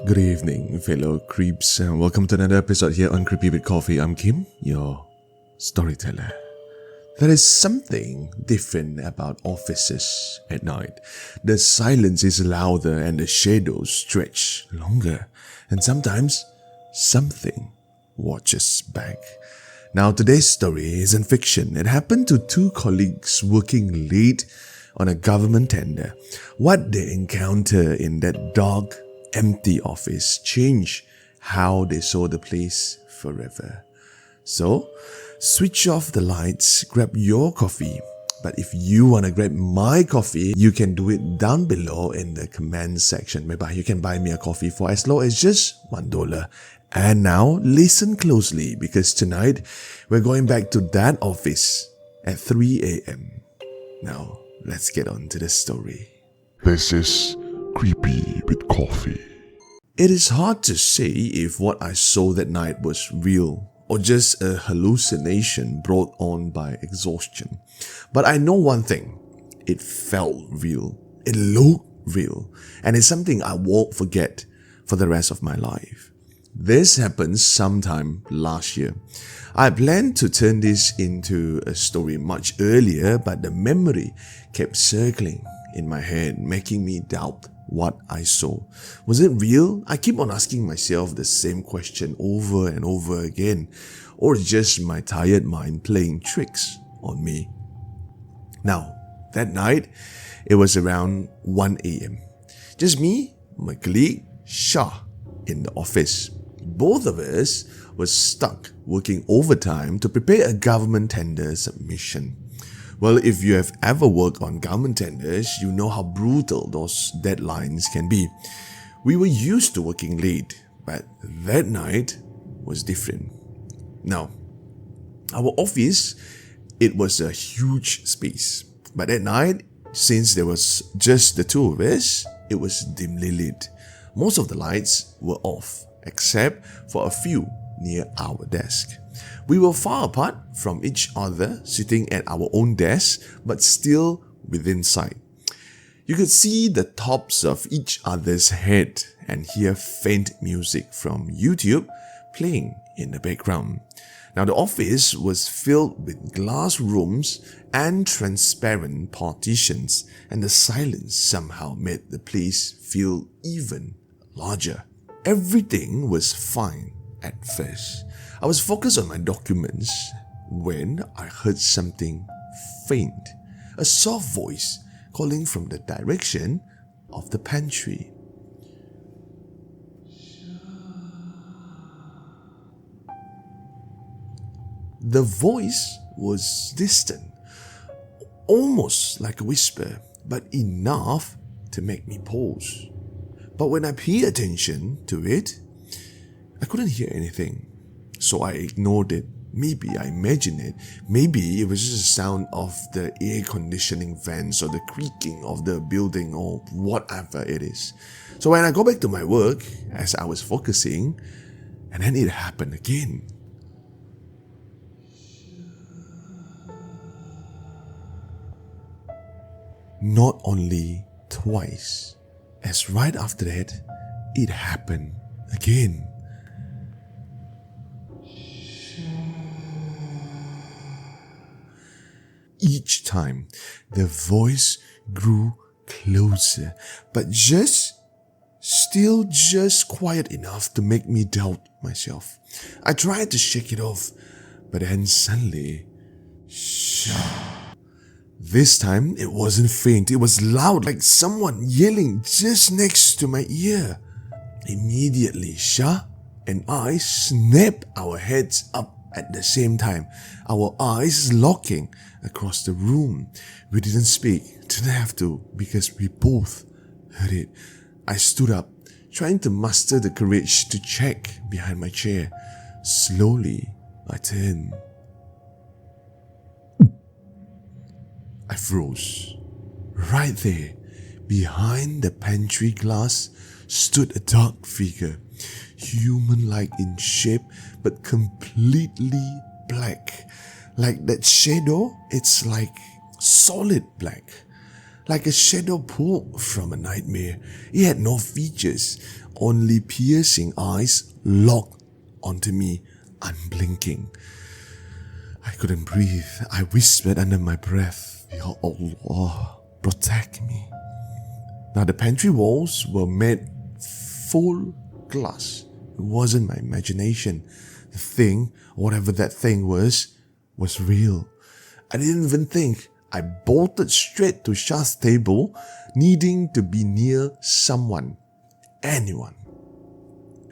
Good evening, fellow creeps, and welcome to another episode here on Creepy with Coffee. I'm Kim, your storyteller. There is something different about offices at night. The silence is louder and the shadows stretch longer, and sometimes something watches back. Now, today's story isn't fiction. It happened to two colleagues working late on a government tender. What they encounter in that dark, empty office changed how they saw the place forever. So, switch off the lights, grab your coffee. But if you want to grab my coffee, you can do it down below in the comment section, whereby you can buy me a coffee for as low as just $1. And now, listen closely, because tonight, we're going back to that office at 3 a.m. Now, let's get on to the story. This is Creepy with Coffee. It is hard to say if what I saw that night was real or just a hallucination brought on by exhaustion. But I know one thing. It felt real. It looked real. And it's something I won't forget for the rest of my life. This happened sometime last year. I planned to turn this into a story much earlier, but the memory kept circling in my head, making me doubt what I saw. Was it real? I keep on asking myself the same question over and over again, or just my tired mind playing tricks on me. Now, that night, it was around 1 a.m. Just me, my colleague, Shah, in the office. Both of us were stuck working overtime to prepare a government tender submission. Well, if you have ever worked on government tenders, you know how brutal those deadlines can be. We were used to working late, but that night was different. Now, our office, it was a huge space. But at night, since there was just the two of us, it was dimly lit. Most of the lights were off, except for a few near our desk. We were far apart from each other, sitting at our own desks, but still within sight. You could see the tops of each other's head and hear faint music from YouTube playing in the background. Now, the office was filled with glass rooms and transparent partitions, and the silence somehow made the place feel even larger. Everything was fine at first. I was focused on my documents when I heard something faint, a soft voice calling from the direction of the pantry. The voice was distant, almost like a whisper, but enough to make me pause. But when I paid attention to it, I couldn't hear anything. So I ignored it. Maybe I imagined it. Maybe it was just the sound of the air conditioning vents or the creaking of the building or whatever it is. So when I go back to my work, as I was focusing, and then it happened again. Not only twice, as right after that, it happened again. Each time, the voice grew closer, but still just quiet enough to make me doubt myself. I tried to shake it off, but then suddenly, this time it wasn't faint, it was loud, like someone yelling just next to my ear. Immediately, Shah and I snapped our heads up at the same time, our eyes locking across the room. We didn't speak, didn't have to, because we both heard it. I stood up, trying to muster the courage to check behind my chair. Slowly, I turned. I froze. Right there, behind the pantry glass, stood a dark figure, human-like in shape, but completely black. Like that shadow, it's like solid black. Like a shadow pulled from a nightmare. It had no features, only piercing eyes locked onto me, unblinking. I couldn't breathe. I whispered under my breath, "Ya Allah, protect me." Now the pantry walls were made full glass. It wasn't my imagination. The thing, whatever that thing was real. I didn't even think. I bolted straight to Shah's table, needing to be near someone, anyone.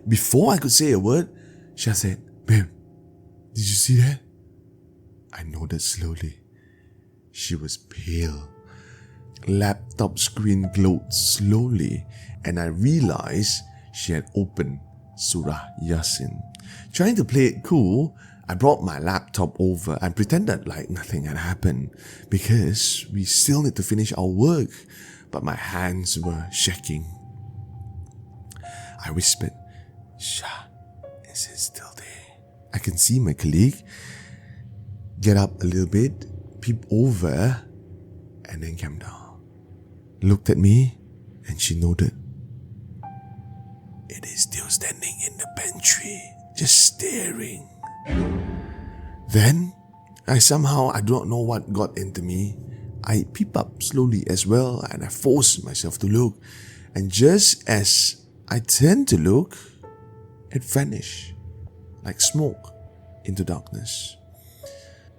Before I could say a word, Shah said, "Babe, did you see that?" I nodded slowly. She was pale. Laptop screen glowed slowly, and I realized she had opened Surah Yasin. Trying to play it cool, I brought my laptop over and pretended like nothing had happened because we still need to finish our work, but my hands were shaking. I whispered, "Shah, is it still there?" I can see my colleague get up a little bit, peep over, and then came down. Looked at me, and she nodded. "It is still standing in the pantry, just staring." Then, I do not know what got into me. I peep up slowly as well, and I forced myself to look. And just as I turned to look, it vanished, like smoke, into darkness.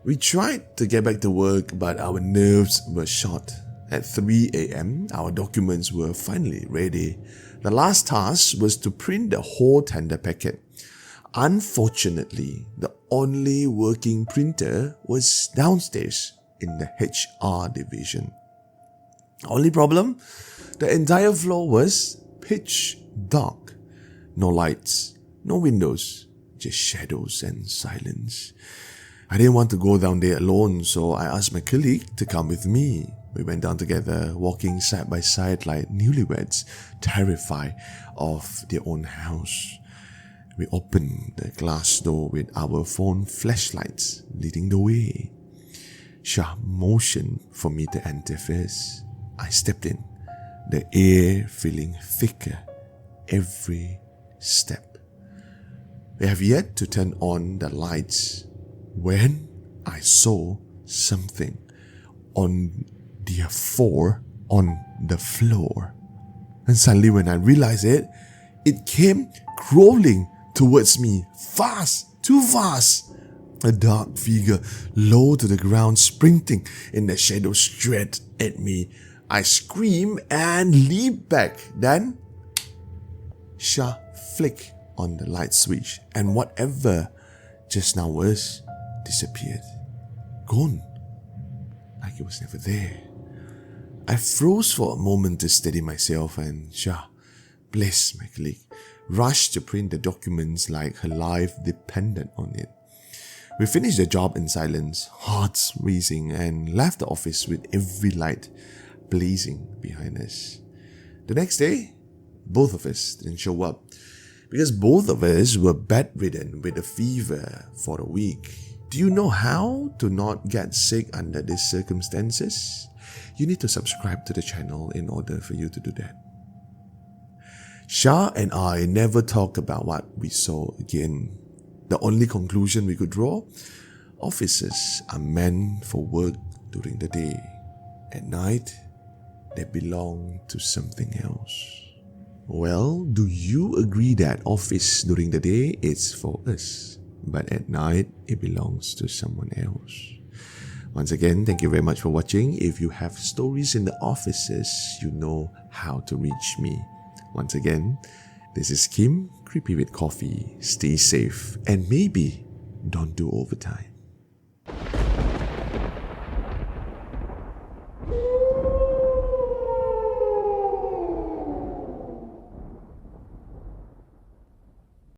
We tried to get back to work, but our nerves were shot. At 3 a.m., our documents were finally ready. The last task was to print the whole tender packet. Unfortunately, the only working printer was downstairs in the HR division. Only problem? The entire floor was pitch dark. No lights, no windows, just shadows and silence. I didn't want to go down there alone, so I asked my colleague to come with me. We went down together, walking side by side like newlyweds, terrified of their own house. We opened the glass door with our phone flashlights leading the way. Shah motioned for me to enter first. I stepped in, the air feeling thicker every step. We have yet to turn on the lights when I saw something on the floor. And suddenly when I realized it, it came crawling towards me, fast, too fast. A dark figure, low to the ground, sprinting in the shadows straight at me. I screamed and leaped back. Then, Shah flicked on the light switch, and whatever just now was, disappeared. Gone. Like it was never there. I froze for a moment to steady myself, and Shah, bless my colleague, rushed to print the documents like her life depended on it. We finished the job in silence, hearts racing, and left the office with every light blazing behind us. The next day, both of us didn't show up because both of us were bedridden with a fever for a week. Do you know how to not get sick under these circumstances? You need to subscribe to the channel in order for you to do that. Shah and I never talked about what we saw again. The only conclusion we could draw: offices are meant for work during the day. At night, they belong to something else. Well, do you agree that office during the day is for us, but at night it belongs to someone else? Once again, thank you very much for watching. If you have stories in the offices, you know how to reach me. Once again, this is Kim, Creepy with Coffee. Stay safe and maybe don't do overtime.